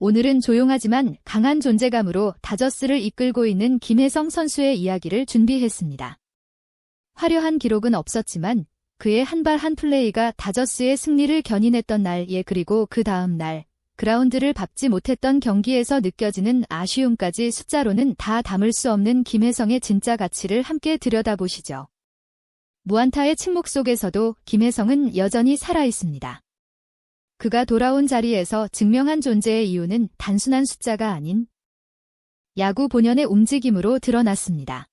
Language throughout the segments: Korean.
오늘은 조용하지만 강한 존재감으로 다저스를 이끌고 있는 김혜성 선수의 이야기를 준비했습니다. 화려한 기록은 없었지만 그의 한 발 한 플레이가 다저스의 승리를 견인했던 날, 그리고 그 다음 날 그라운드를 밟지 못했던 경기에서 느껴지는 아쉬움까지 숫자로는 다 담을 수 없는 김혜성의 진짜 가치를 함께 들여다보시죠. 무안타의 침묵 속에서도 김혜성은 여전히 살아있습니다. 그가 돌아온 자리에서 증명한 존재의 이유는 단순한 숫자가 아닌 야구 본연의 움직임으로 드러났습니다.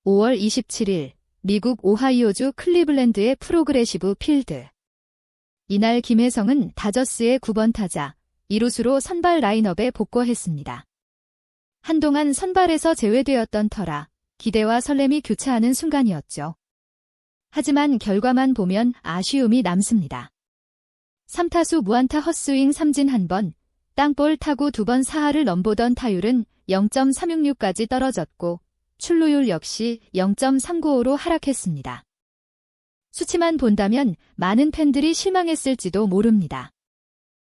5월 27일 미국 오하이오주 클리블랜드의 프로그레시브 필드. 이날 김혜성은 다저스의 9번 타자, 2루수로 선발 라인업에 복귀했습니다. 한동안 선발에서 제외되었던 터라 기대와 설렘이 교차하는 순간이었죠. 하지만 결과만 보면 아쉬움이 남습니다. 3타수 무안타 헛스윙 3진 1번, 땅볼 타구 2번 사하를 넘보던 타율은 0.366까지 떨어졌고 출루율 역시 0.395로 하락했습니다. 수치만 본다면 많은 팬들이 실망했을지도 모릅니다.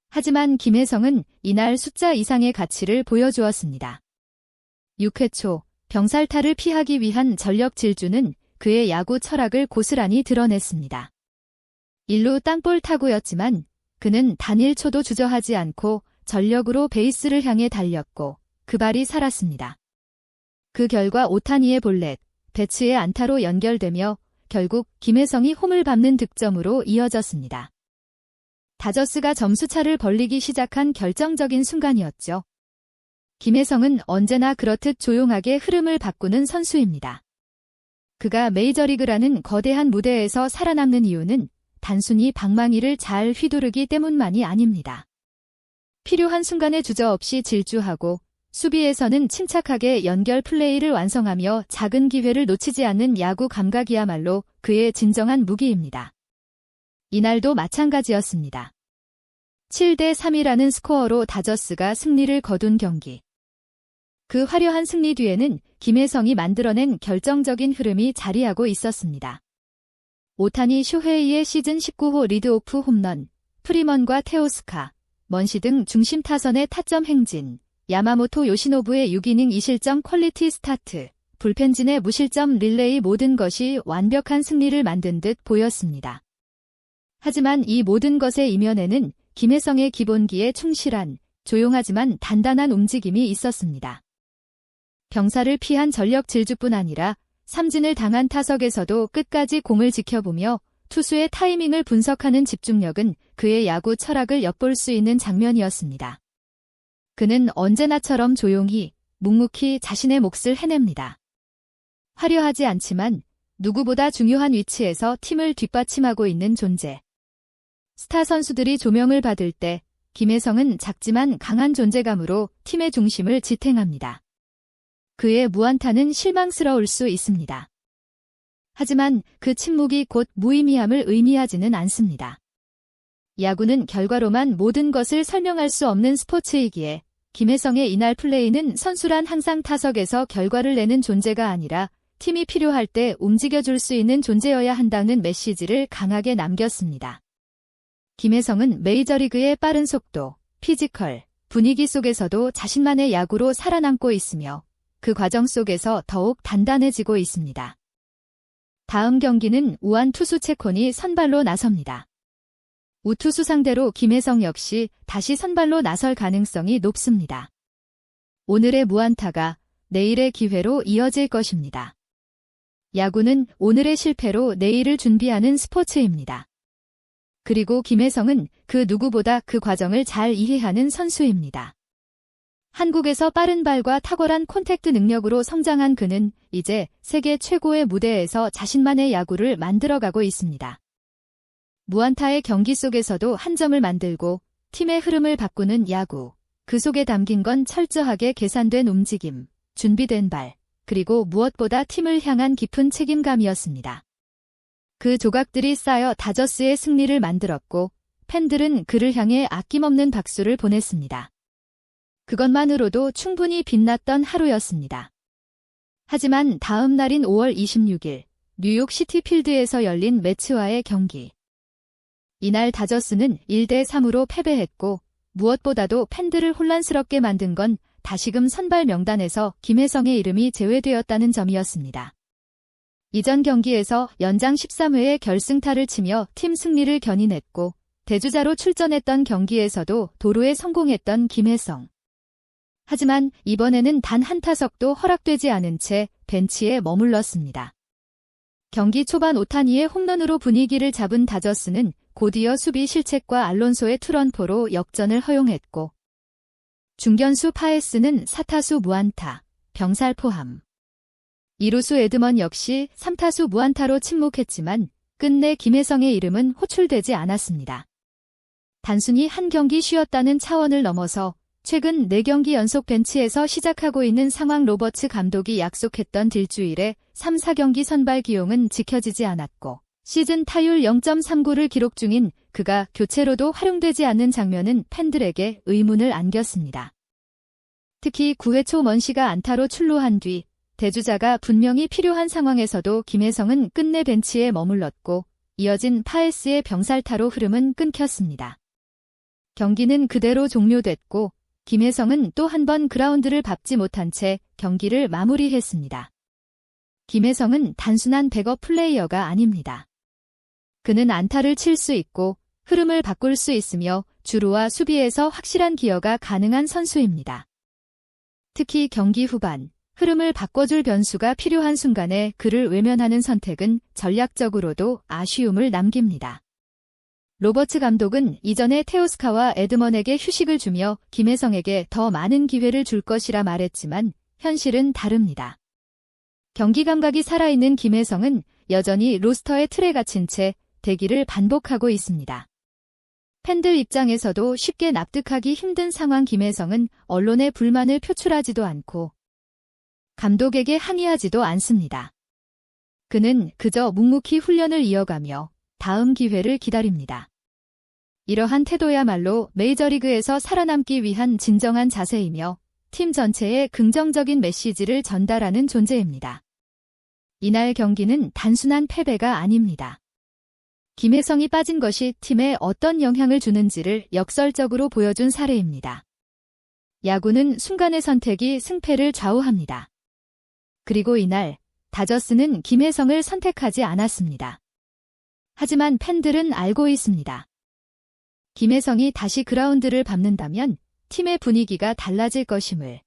하지만 김혜성은 이날 숫자 이상의 가치를 보여주었습니다. 6회 초 병살타를 피하기 위한 전력 질주는 그의 야구 철학을 고스란히 드러냈습니다. 1루 땅볼 타구였지만 그는 단 1초도 주저하지 않고 전력으로 베이스를 향해 달렸고 그 발이 살았습니다. 그 결과 오타니의 볼넷, 배츠의 안타로 연결되며 결국 김혜성이 홈을 밟는 득점으로 이어졌습니다. 다저스가 점수차를 벌리기 시작한 결정적인 순간이었죠. 김혜성은 언제나 그렇듯 조용하게 흐름을 바꾸는 선수입니다. 그가 메이저리그라는 거대한 무대에서 살아남는 이유는 단순히 방망이를 잘 휘두르기 때문만이 아닙니다. 필요한 순간에 주저없이 질주하고 수비에서는 침착하게 연결 플레이를 완성하며 작은 기회를 놓치지 않는 야구 감각이야말로 그의 진정한 무기입니다. 이날도 마찬가지였습니다. 7대3이라는 스코어로 다저스가 승리를 거둔 경기. 그 화려한 승리 뒤에는 김혜성이 만들어낸 결정적인 흐름이 자리하고 있었습니다. 오타니 쇼헤이의 시즌 19호 리드오프 홈런, 프리먼과 테오스카, 먼시 등 중심 타선의 타점 행진, 야마모토 요시노부의 6이닝 2실점 퀄리티 스타트, 불펜진의 무실점 릴레이 모든 것이 완벽한 승리를 만든 듯 보였습니다. 하지만 이 모든 것의 이면에는 김혜성의 기본기에 충실한, 조용하지만 단단한 움직임이 있었습니다. 병사를 피한 전력 질주뿐 아니라 삼진을 당한 타석에서도 끝까지 공을 지켜보며 투수의 타이밍을 분석하는 집중력은 그의 야구 철학을 엿볼 수 있는 장면이었습니다. 그는 언제나처럼 조용히, 묵묵히 자신의 몫을 해냅니다. 화려하지 않지만 누구보다 중요한 위치에서 팀을 뒷받침하고 있는 존재. 스타 선수들이 조명을 받을 때 김혜성은 작지만 강한 존재감으로 팀의 중심을 지탱합니다. 그의 무안타는 실망스러울 수 있습니다. 하지만 그 침묵이 곧 무의미함을 의미하지는 않습니다. 야구는 결과로만 모든 것을 설명할 수 없는 스포츠이기에 김혜성의 이날 플레이는 선수란 항상 타석에서 결과를 내는 존재가 아니라 팀이 필요할 때 움직여줄 수 있는 존재여야 한다는 메시지를 강하게 남겼습니다. 김혜성은 메이저리그의 빠른 속도, 피지컬, 분위기 속에서도 자신만의 야구로 살아남고 있으며 그 과정 속에서 더욱 단단해지고 있습니다. 다음 경기는 우한 투수 채콘이 선발로 나섭니다. 우투수 상대로 김혜성 역시 다시 선발로 나설 가능성이 높습니다. 오늘의 무안타가 내일의 기회로 이어질 것입니다. 야구는 오늘의 실패로 내일을 준비하는 스포츠입니다. 그리고 김혜성은 그 누구보다 그 과정을 잘 이해하는 선수입니다. 한국에서 빠른 발과 탁월한 콘택트 능력으로 성장한 그는 이제 세계 최고의 무대에서 자신만의 야구를 만들어가고 있습니다. 무안타의 경기 속에서도 한 점을 만들고 팀의 흐름을 바꾸는 야구. 그 속에 담긴 건 철저하게 계산된 움직임, 준비된 발, 그리고 무엇보다 팀을 향한 깊은 책임감이었습니다. 그 조각들이 쌓여 다저스의 승리를 만들었고 팬들은 그를 향해 아낌없는 박수를 보냈습니다. 그것만으로도 충분히 빛났던 하루였습니다. 하지만 다음 날인 5월 26일 뉴욕 시티필드에서 열린 매츠와의 경기. 이날 다저스는 1대3으로 패배했고 무엇보다도 팬들을 혼란스럽게 만든 건 다시금 선발 명단에서 김혜성의 이름이 제외되었다는 점이었습니다. 이전 경기에서 연장 13회에 결승타를 치며 팀 승리를 견인했고 대주자로 출전했던 경기에서도 도루에 성공했던 김혜성. 하지만 이번에는 단 한 타석도 허락되지 않은 채 벤치에 머물렀습니다. 경기 초반 오타니의 홈런으로 분위기를 잡은 다저스는 곧이어 수비 실책과 알론소의 투런포로 역전을 허용했고 중견수 파에스는 4타수 무안타, 병살 포함. 이루수 에드먼 역시 3타수 무안타로 침묵했지만 끝내 김혜성의 이름은 호출되지 않았습니다. 단순히 한 경기 쉬었다는 차원을 넘어서 최근 4경기 연속 벤치에서 시작하고 있는 상황 로버츠 감독이 약속했던 딜주일에 3, 4경기 선발 기용은 지켜지지 않았고 시즌 타율 0.39를 기록 중인 그가 교체로도 활용되지 않는 장면은 팬들에게 의문을 안겼습니다. 특히 9회 초 먼시가 안타로 출루한 뒤 대주자가 분명히 필요한 상황에서도 김혜성은 끝내 벤치에 머물렀고 이어진 파에스의 병살타로 흐름은 끊겼습니다. 경기는 그대로 종료됐고 김혜성은 또 한 번 그라운드를 밟지 못한 채 경기를 마무리했습니다. 김혜성은 단순한 백업 플레이어가 아닙니다. 그는 안타를 칠 수 있고 흐름을 바꿀 수 있으며 주루와 수비에서 확실한 기여가 가능한 선수입니다. 특히 경기 후반 흐름을 바꿔줄 변수가 필요한 순간에 그를 외면하는 선택은 전략적으로도 아쉬움을 남깁니다. 로버츠 감독은 이전에 테오스카와 에드먼에게 휴식을 주며 김혜성에게 더 많은 기회를 줄 것이라 말했지만 현실은 다릅니다. 경기 감각이 살아있는 김혜성은 여전히 로스터의 틀에 갇힌 채 대기를 반복하고 있습니다. 팬들 입장에서도 쉽게 납득하기 힘든 상황. 김혜성은 언론에 불만을 표출하지도 않고 감독에게 항의하지도 않습니다. 그는 그저 묵묵히 훈련을 이어가며 다음 기회를 기다립니다. 이러한 태도야말로 메이저리그에서 살아남기 위한 진정한 자세이며 팀 전체에 긍정적인 메시지를 전달하는 존재입니다. 이날 경기는 단순한 패배가 아닙니다. 김혜성이 빠진 것이 팀에 어떤 영향을 주는지를 역설적으로 보여준 사례입니다. 야구는 순간의 선택이 승패를 좌우합니다. 그리고 이날 다저스는 김혜성을 선택하지 않았습니다. 하지만 팬들은 알고 있습니다. 김혜성이 다시 그라운드를 밟는다면 팀의 분위기가 달라질 것임을.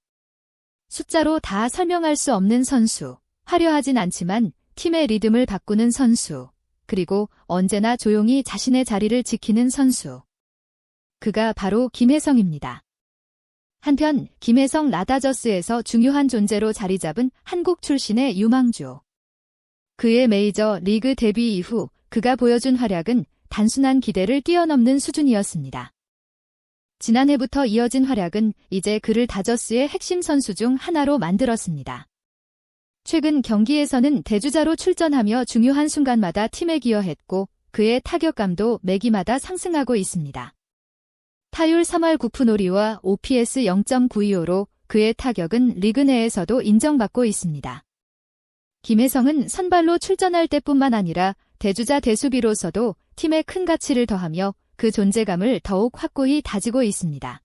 숫자로 다 설명할 수 없는 선수, 화려하진 않지만 팀의 리듬을 바꾸는 선수, 그리고 언제나 조용히 자신의 자리를 지키는 선수. 그가 바로 김혜성입니다. 한편 김혜성 라다저스에서 중요한 존재로 자리 잡은 한국 출신의 유망주. 그의 메이저 리그 데뷔 이후 그가 보여준 활약은 단순한 기대를 뛰어넘는 수준이었습니다. 지난해부터 이어진 활약은 이제 그를 다저스의 핵심 선수 중 하나로 만들었습니다. 최근 경기에서는 대주자로 출전하며 중요한 순간마다 팀에 기여했고 그의 타격감도 매기마다 상승하고 있습니다. 타율 3할 9푼 5리와 OPS 0.925로 그의 타격은 리그 내에서도 인정받고 있습니다. 김혜성은 선발로 출전할 때뿐만 아니라 대주자 대수비로서도 팀에 큰 가치를 더하며 그 존재감을 더욱 확고히 다지고 있습니다.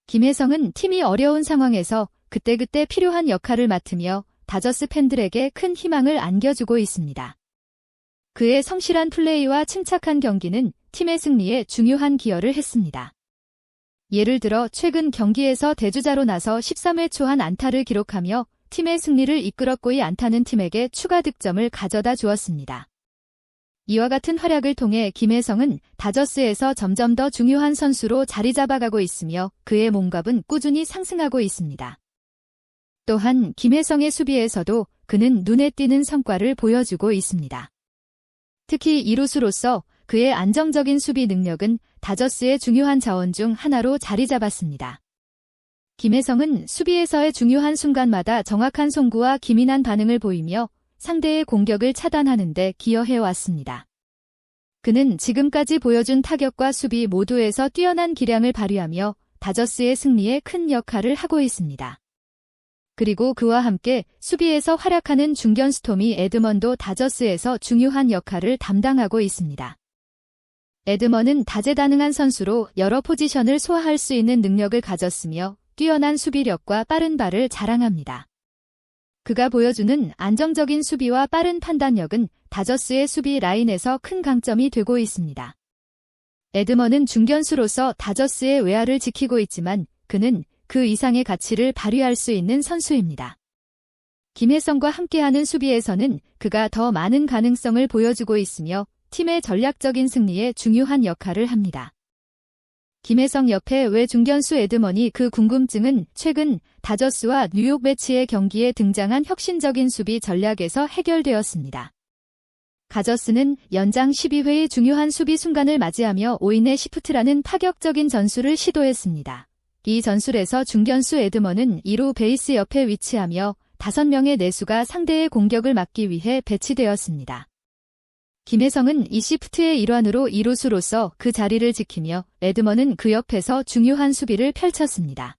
김혜성은 팀이 어려운 상황에서 그때그때 필요한 역할을 맡으며 다저스 팬들에게 큰 희망을 안겨주고 있습니다. 그의 성실한 플레이와 침착한 경기는 팀의 승리에 중요한 기여를 했습니다. 예를 들어 최근 경기에서 대주자로 나서 13회 초 한 안타를 기록하며 팀의 승리를 이끌었고 이 안타는 팀에게 추가 득점을 가져다 주었습니다. 이와 같은 활약을 통해 김혜성은 다저스에서 점점 더 중요한 선수로 자리 잡아가고 있으며 그의 몸값은 꾸준히 상승하고 있습니다. 또한 김혜성의 수비에서도 그는 눈에 띄는 성과를 보여주고 있습니다. 특히 이루수로서 그의 안정적인 수비 능력은 다저스의 중요한 자원 중 하나로 자리 잡았습니다. 김혜성은 수비에서의 중요한 순간마다 정확한 송구와 기민한 반응을 보이며 상대의 공격을 차단하는 데 기여해왔습니다. 그는 지금까지 보여준 타격과 수비 모두에서 뛰어난 기량을 발휘하며 다저스의 승리에 큰 역할을 하고 있습니다. 그리고 그와 함께 수비에서 활약하는 중견수 토미 에드먼도 다저스에서 중요한 역할을 담당하고 있습니다. 에드먼은 다재다능한 선수로 여러 포지션을 소화할 수 있는 능력을 가졌으며 뛰어난 수비력과 빠른 발을 자랑합니다. 그가 보여주는 안정적인 수비와 빠른 판단력은 다저스의 수비 라인에서 큰 강점이 되고 있습니다. 에드먼은 중견수로서 다저스의 외야를 지키고 있지만 그는 그 이상의 가치를 발휘할 수 있는 선수입니다. 김혜성과 함께하는 수비에서는 그가 더 많은 가능성을 보여주고 있으며 팀의 전략적인 승리에 중요한 역할을 합니다. 김혜성 옆에 왜 중견수 에드먼이 그 궁금증은 최근 다저스와 뉴욕 매치의 경기에 등장한 혁신적인 수비 전략에서 해결되었습니다. 다저스는 연장 12회의 중요한 수비 순간을 맞이하며 5인의 시프트라는 파격적인 전술을 시도했습니다. 이 전술에서 중견수 에드먼은 2루 베이스 옆에 위치하며 5명의 내수가 상대의 공격을 막기 위해 배치되었습니다. 김혜성은 이 시프트의 일환으로 2루수로서 그 자리를 지키며 에드먼은 그 옆에서 중요한 수비를 펼쳤습니다.